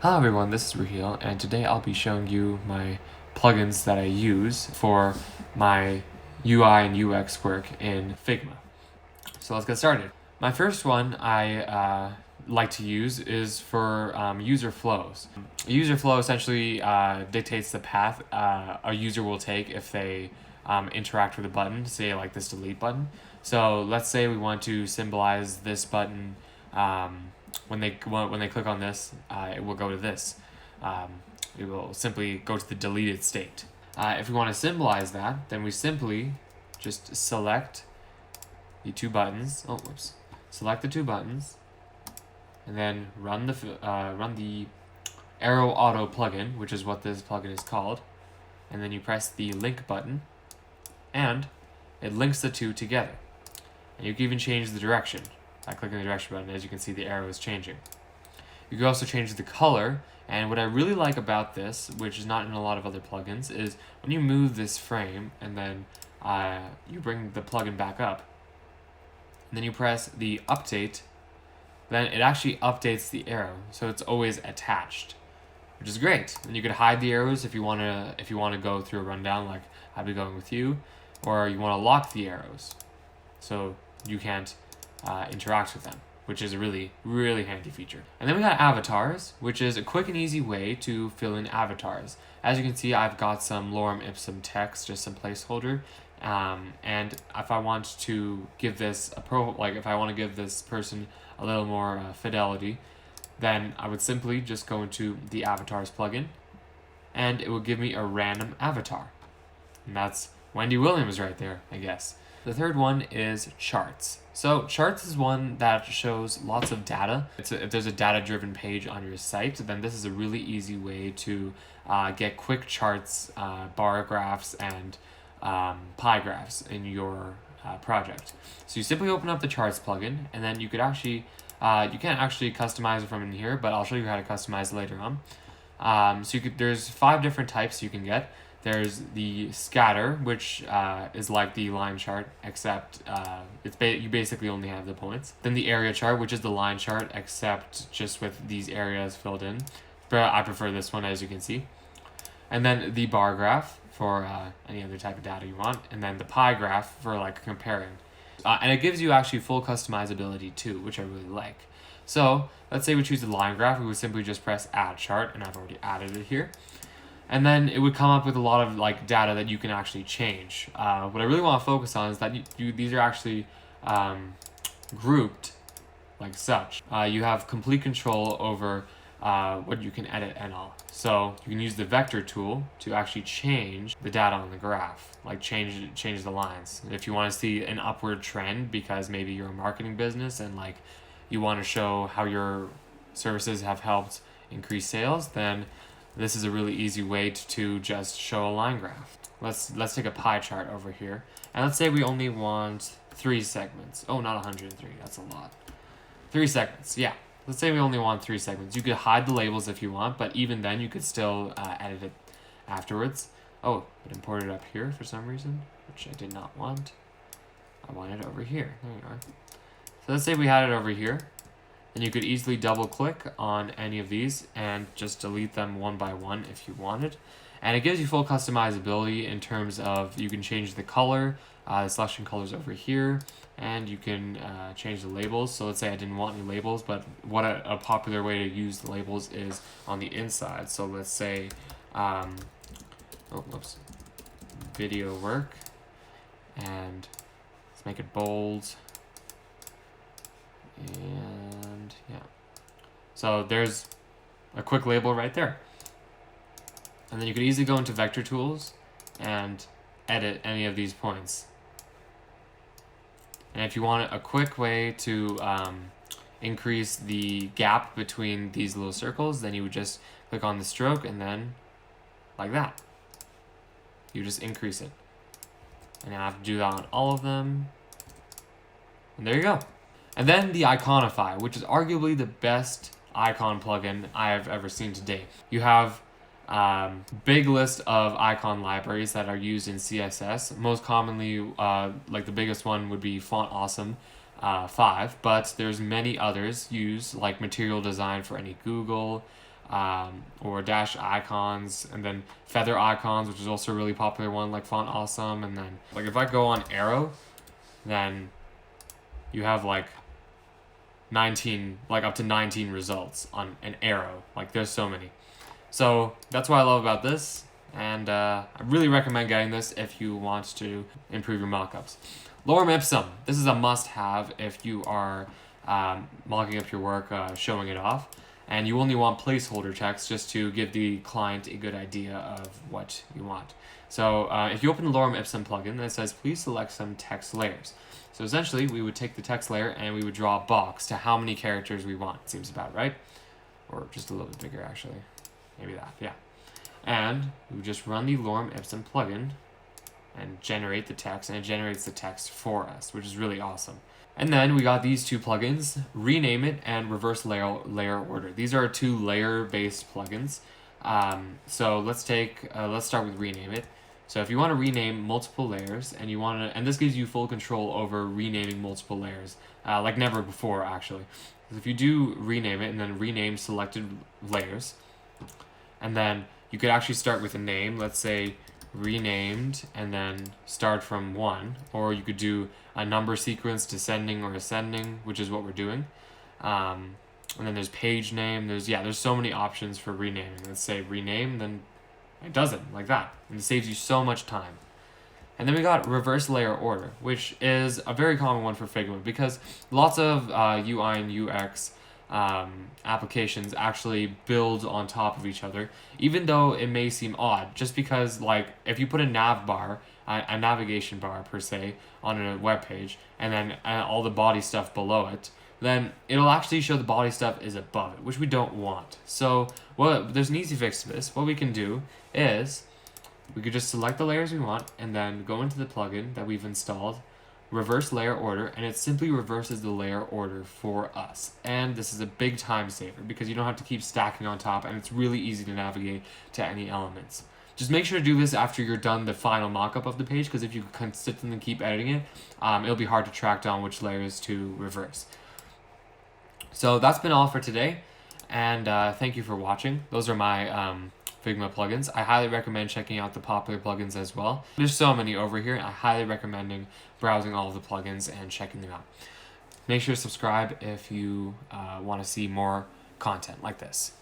Hello everyone, this is Raheel, and today I'll be showing you my plugins that I use for my UI and UX work in Figma. So let's get started. My first one I like to use is for user flows. A user flow essentially dictates the path a user will take if they interact with a button, say like this delete button. So let's say we want to symbolize this button. When they click on this, it will go to this. It will simply go to the deleted state. If we want to symbolize that, then we simply just select the two buttons. Select the two buttons, and then run the Arrow Auto plugin, which is what this plugin is called. And then you press the link button, and it links the two together. And you can even change the direction by clicking the direction button. As you can see, the arrow is changing. You can also change the color, and what I really like about this, which is not in a lot of other plugins, is when you move this frame and then you bring the plugin back up, and then you press the update, then it actually updates the arrow, so it's always attached, which is great. And you could hide the arrows if you wanna go through a rundown like I'd be going with you, or you want to lock the arrows so you can't interact with them, which is a really, really handy feature. And then we got avatars, which is a quick and easy way to fill in avatars. As you can see, I've got some lorem ipsum text, just some placeholder. And if I want to give this if I want to give this person a little more fidelity, then I would simply just go into the avatars plugin, and it will give me a random avatar. And that's Wendy Williams right there, I guess. The third one is charts. So charts is one that shows lots of data. If there's a data-driven page on your site, then this is a really easy way to get quick charts, bar graphs, and pie graphs in your project. So you simply open up the charts plugin, and then you could actually, you can't actually customize it from in here, but I'll show you how to customize later on. There's 5 different types you can get. There's the scatter, which is like the line chart, except you basically only have the points. Then the area chart, which is the line chart, except just with these areas filled in. But I prefer this one, as you can see. And then the bar graph for any other type of data you want. And then the pie graph for like comparing. And it gives you actually full customizability too, which I really like. So let's say we choose the line graph. We would simply just press add chart, and I've already added it here. And then it would come up with a lot of like data that you can actually change. What I really want to focus on is that these are actually grouped like such. You have complete control over what you can edit and all. So you can use the vector tool to actually change the data on the graph, like change the lines. If you want to see an upward trend because maybe you're a marketing business and like you want to show how your services have helped increase sales, then this is a really easy way to just show a line graph. Let's take a pie chart over here, and let's say we only want 3 segments. Oh, not 103. That's a lot. 3 segments. Yeah. Let's say we only want 3 segments. You could hide the labels if you want, but even then, you could still edit it afterwards. Oh, it imported up here for some reason, which I did not want. I want it over here. There you are. So let's say we had it over here. Then you could easily double click on any of these and just delete them one by one if you wanted. And it gives you full customizability in terms of you can change the color, the selection colors over here, and you can change the labels. So let's say I didn't want any labels, but what a popular way to use the labels is on the inside. So let's say, video work, and let's make it bold. And yeah, so there's a quick label right there. And then you could easily go into vector tools and edit any of these points. And if you want a quick way to increase the gap between these little circles, then you would just click on the stroke, and then like that, you just increase it. And I have to do that on all of them. And there you go. And then the Iconify, which is arguably the best icon plugin I have ever seen to date. You have big list of icon libraries that are used in CSS. Most commonly, like the biggest one would be Font Awesome, 5, but there's many others used, like material design for any Google, or dash icons, and then feather icons, which is also a really popular one, like Font Awesome. And then like if I go on arrow, then you have like 19, like up to 19 results on an arrow. Like there's so many. So that's what I love about this, and I really recommend getting this if you want to improve your mockups. Lorem Ipsum. This is a must-have if you are mocking up your work, showing it off, and you only want placeholder text just to give the client a good idea of what you want. So if you open the Lorem Ipsum plugin, then it says please select some text layers. So essentially, we would take the text layer and we would draw a box to how many characters we want. Seems about right, or just a little bit bigger actually. Maybe that, yeah. And we would just run the Lorem Ipsum plugin and generate the text, and it generates the text for us, which is really awesome. And then we got these two plugins, Rename It and Reverse Layer Order. These are two layer-based plugins. So let's start with Rename It. So if you want to rename multiple layers, and and this gives you full control over renaming multiple layers, like never before actually. If you do rename it and then rename selected layers, and then you could actually start with a name, let's say renamed, and then start from 1, or you could do a number sequence, descending or ascending, which is what we're doing. And then there's page name, there's so many options for renaming. Let's say rename, then it does it like that, and it saves you so much time. And then we got reverse layer order, which is a very common one for Figma, because lots of UI and UX applications actually build on top of each other, even though it may seem odd, just because like if you put a nav bar, a navigation bar per se, on a web page, and then all the body stuff below it, then it'll actually show the body stuff is above it, which we don't want. So there's an easy fix to this. What we can do is we could just select the layers we want and then go into the plugin that we've installed, reverse layer order, and it simply reverses the layer order for us. And this is a big time saver because you don't have to keep stacking on top, and it's really easy to navigate to any elements. Just make sure to do this after you're done the final mockup of the page, because if you consistently keep editing it, it'll be hard to track down which layers to reverse. So that's been all for today, and thank you for watching. Those are my Figma plugins. I highly recommend checking out the popular plugins as well. There's so many over here. I highly recommend browsing all of the plugins and checking them out. Make sure to subscribe if you want to see more content like this.